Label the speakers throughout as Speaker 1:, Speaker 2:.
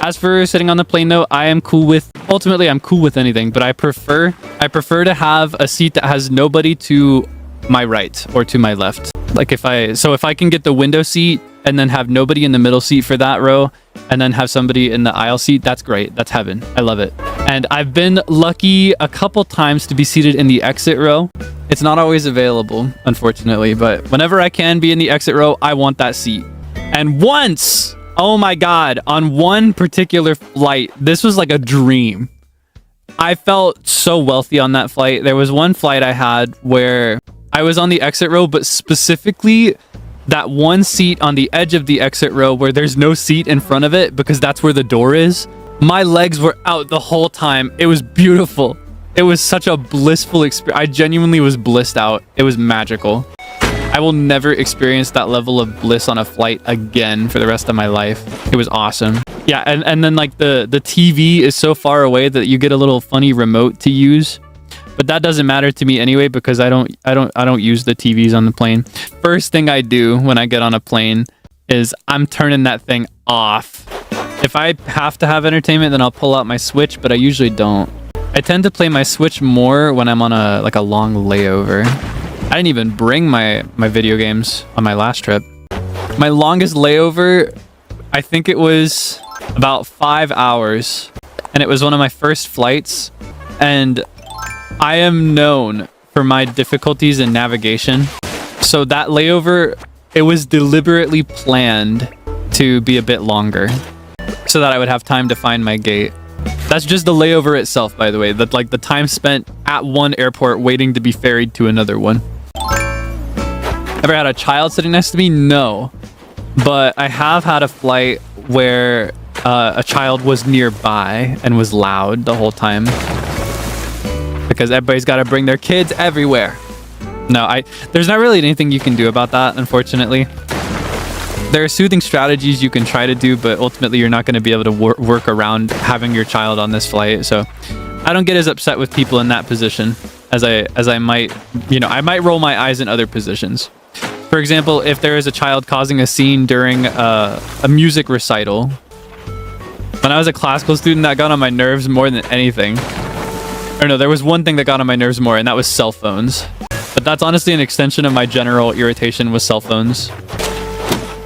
Speaker 1: As for sitting on the plane though, I am cool with, ultimately I'm cool with anything, but I prefer to have a seat that has nobody to my right or to my left. Like if I can get the window seat and then have nobody in the middle seat for that row and then have somebody in the aisle seat, that's great. That's heaven. I love it. And I've been lucky a couple times to be seated in the exit row. It's not always available, unfortunately, but whenever I can be in the exit row, I want that seat. And once, oh my God, on one particular flight, this was like a dream. I felt so wealthy on that flight. There was one flight I had where I was on the exit row, but specifically that one seat on the edge of the exit row where there's no seat in front of it because that's where the door is. My legs were out the whole time. It was beautiful. It was such a blissful experience. I genuinely was blissed out. It was magical. I will never experience that level of bliss on a flight again for the rest of my life. It was awesome. Yeah, and then like the TV is so far away that you get a little funny remote to use. But that doesn't matter to me anyway because I don't use the TVs on the plane. First thing I do when I get on a plane is I'm turning that thing off. If I have to have entertainment, then I'll pull out my Switch, but I usually don't. I tend to play my Switch more when I'm on a long layover. I didn't even bring my video games on my last trip. My longest layover, I think it was about 5 hours, and it was one of my first flights, and I am known for my difficulties in navigation. So that layover, it was deliberately planned to be a bit longer so that I would have time to find my gate. That's just the layover itself, by the way. That like the time spent at one airport waiting to be ferried to another one. Ever had a child sitting next to me? No. But I have had a flight where a child was nearby and was loud the whole time. Because everybody's got to bring their kids everywhere. No, there's not really anything you can do about that, unfortunately. There are soothing strategies you can try to do, but ultimately you're not going to be able to work around having your child on this flight. So I don't get as upset with people in that position as I might, I might roll my eyes in other positions. For example, if there is a child causing a scene during a music recital. When I was a classical student, that got on my nerves more than anything. Or no, there was one thing that got on my nerves more, and that was cell phones. But that's honestly an extension of my general irritation with cell phones.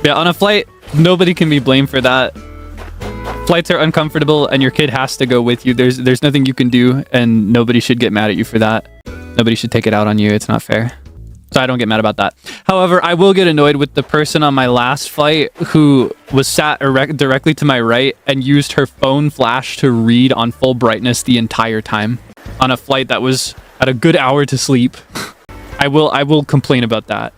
Speaker 1: Yeah, on a flight, nobody can be blamed for that. Flights are uncomfortable, and your kid has to go with you. There's nothing you can do, and nobody should get mad at you for that. Nobody should take it out on you. It's not fair. So I don't get mad about that. However, I will get annoyed with the person on my last flight who was sat directly to my right and used her phone flash to read on full brightness the entire time on a flight that was at a good hour to sleep. I will complain about that.